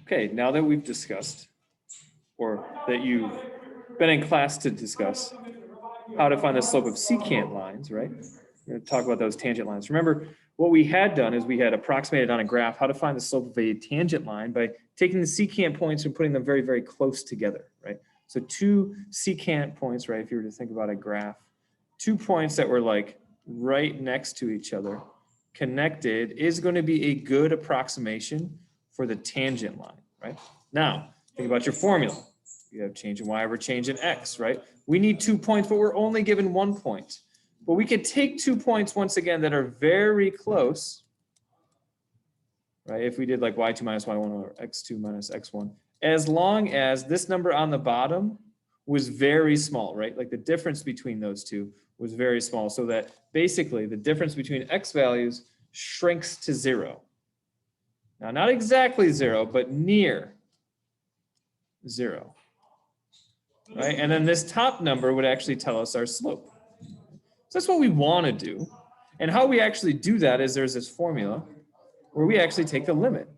Okay, now that we've discussed, or that you've been in class to discuss how to find the slope of secant lines, right? We're going to talk about those tangent lines. Remember, what we had done is we had approximated on a graph how to find the slope of a tangent line by taking the secant points and putting them very, very close together, right? So two secant points, right? If you were to think about a graph, 2 points that were like right next to each other, connected, is going to be a good approximation for the tangent line, right? Now, think about your formula. You have change in y over change in x, right? We need 2 points, but we're only given 1 point. But we could take 2 points once again that are very close, right? If we did like y2 minus y1 or x2 minus x1, as long as this number on the bottom was very small, right? Like the difference between those two was very small, so that basically the difference between x values shrinks to 0. Now, not exactly 0, but near 0, right? And then this top number would actually tell us our slope. So that's what we want to do. And how we actually do that is there's this formula where we actually take the limit.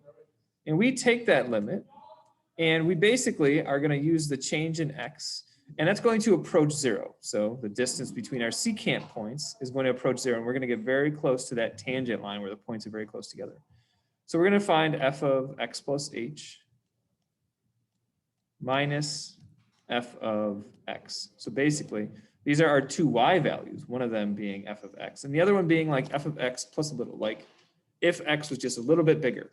And we take that limit, and we basically are going to use the change in x, and that's going to approach 0. So the distance between our secant points is going to approach 0, and we're going to get very close to that tangent line where the points are very close together. So we're going to find f of x plus h minus f of x. So basically, these are our 2 y values, one of them being f of x, and the other one being like f of x plus a little, like if x was just a little bit bigger,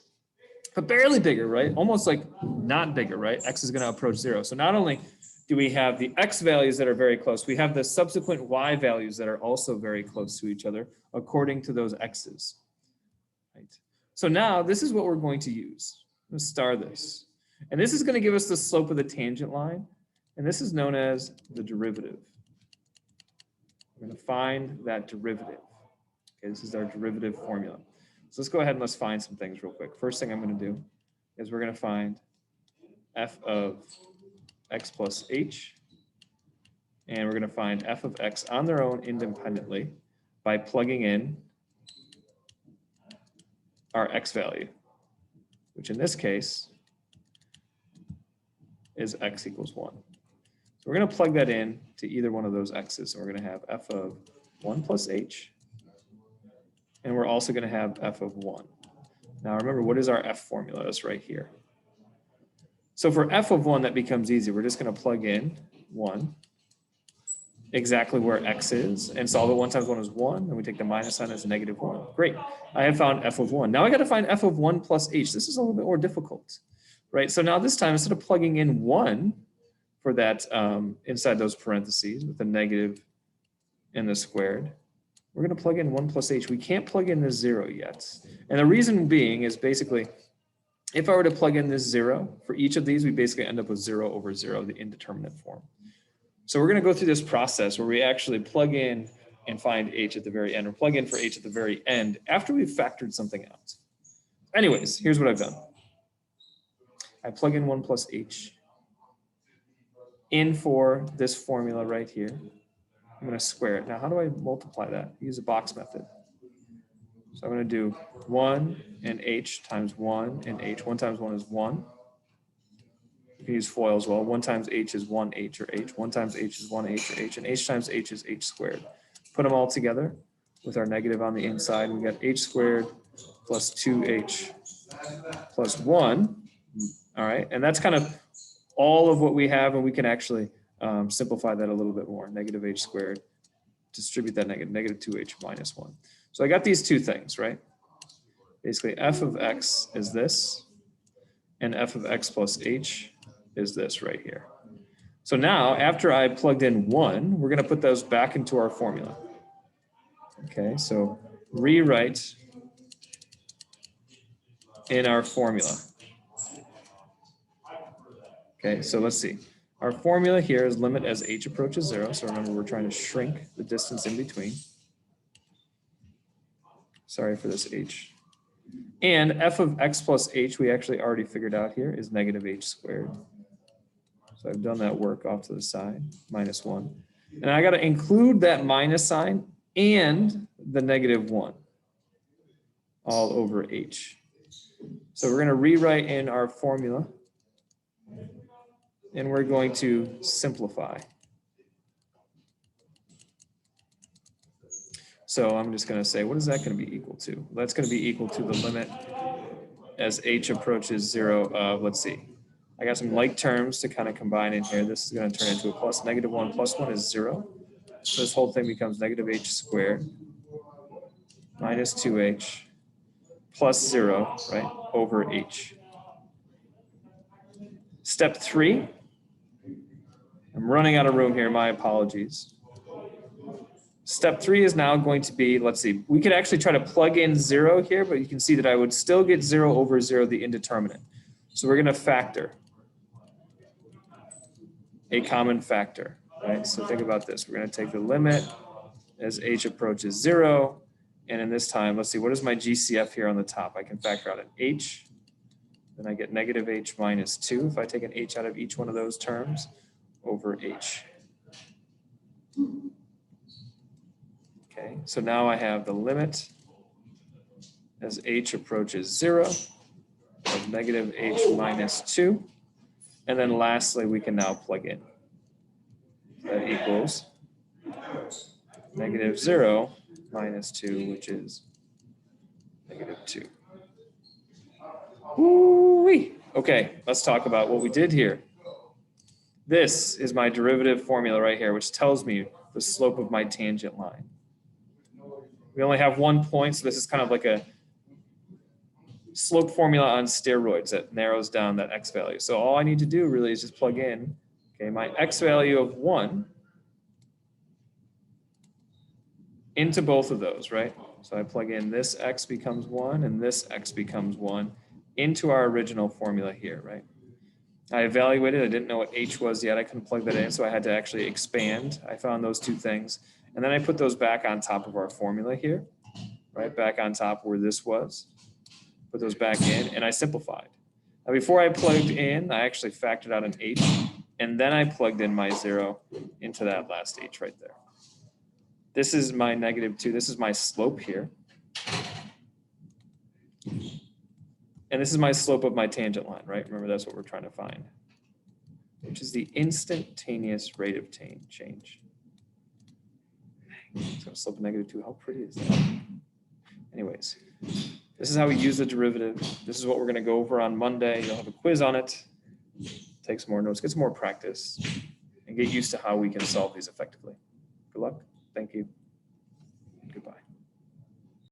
but barely bigger, right? Almost like not bigger, right? X is going to approach 0. So not only do we have the x values that are very close, we have the subsequent y values that are also very close to each other according to those x's, right? So now this is what we're going to use. Let's star this. And this is going to give us the slope of the tangent line, and this is known as the derivative. We're going to find that derivative. Okay, this is our derivative formula. So let's go ahead and let's find some things real quick. First thing I'm going to do is we're going to find f of x plus h, and we're going to find f of x on their own independently by plugging in our x value, which in this case is x equals 1. So we're going to plug that in to either one of those x's. So we're going to have f of 1 plus h, and we're also going to have f of 1. Now remember, what is our f formula? It's right here. So for f of 1, that becomes easy. We're just going to plug in 1 exactly where x is, and solve it. 1 times 1 is 1, and we take the minus sign as negative 1. Great. I have found f of 1. Now I got to find f of 1 plus h. This is a little bit more difficult, right? So now this time, instead of plugging in 1 for that inside those parentheses with the negative and the squared, we're going to plug in 1 plus h. We can't plug in this 0 yet. And the reason being is basically, if I were to plug in this 0 for each of these, we basically end up with 0 over 0, the indeterminate form. So we're going to go through this process where we actually plug in and find h at the very end, or plug in for h at the very end after we've factored something out. Anyways, here's what I've done. I plug in 1 plus h in for this formula right here. I'm going to square it. Now, how do I multiply that? Use a box method. So I'm going to do 1 and h times 1 and h. 1 times 1 is 1. You can use FOIL as well. 1 times h is 1h or h. 1 times h is 1h or h. And h times h is h squared. Put them all together with our negative on the inside. We got h squared plus 2h plus 1. All right. And that's kind of all of what we have. And we can actually simplify that a little bit more. Negative h squared. Distribute that negative 2h minus 1. So I got these two things, right? Basically, f of x is this, and f of x plus h is this right here. So now, after I plugged in 1, we're going to put those back into our formula. Okay, so rewrite in our formula. Okay, so let's see. Our formula here is limit as h approaches 0. So remember, we're trying to shrink the distance in between. Sorry for this h. And f of x plus h, we actually already figured out here, is negative h squared. So I've done that work off to the side, minus 1. And I got to include that minus sign and the negative 1 all over h. So we're going to rewrite in our formula, and we're going to simplify. So I'm just going to say, what is that going to be equal to? That's going to be equal to the limit as h approaches 0 of, let's see, I got some like terms to kind of combine in here. This is going to turn into a plus. -1 plus 1 is 0. So this whole thing becomes negative h squared minus 2h plus 0, right, over h. Step 3, I'm running out of room here, my apologies. Step 3 is now going to be, let's see, we could actually try to plug in 0 here, but you can see that I would still get 0 over 0, the indeterminate. So we're going to factor a common factor, right? So think about this. We're going to take the limit as h approaches 0. And in this time, let's see, what is my GCF here on the top? I can factor out an h. Then I get negative h minus 2 if I take an h out of each one of those terms over h. Okay, so now I have the limit as h approaches 0 of negative h minus 2. And then lastly, we can now plug in. That equals negative 0 minus 2, which is negative 2. Woo-wee. Okay, let's talk about what we did here. This is my derivative formula right here, which tells me the slope of my tangent line. We only have 1 point, so this is kind of like a slope formula on steroids that narrows down that x value. So all I need to do really is just plug in, okay, my x value of 1 into both of those, right? So I plug in this x becomes 1 and this x becomes 1 into our original formula here, right? I evaluated, I didn't know what h was yet, I couldn't plug that in, so I had to actually expand. I found those two things. And then I put those back on top of our formula here, right? Back on top where this was. Put those back in, and I simplified. Now before I plugged in, I actually factored out an h, and then I plugged in my 0 into that last h right there. This is my negative 2. This is my slope here. And this is my slope of my tangent line, right? Remember, that's what we're trying to find, which is the instantaneous rate of change. It's going to slope of negative 2. How pretty is that? Anyways, this is how we use the derivative. This is what we're going to go over on Monday. You'll have a quiz on it. Take some more notes, get some more practice, and get used to how we can solve these effectively. Good luck. Thank you.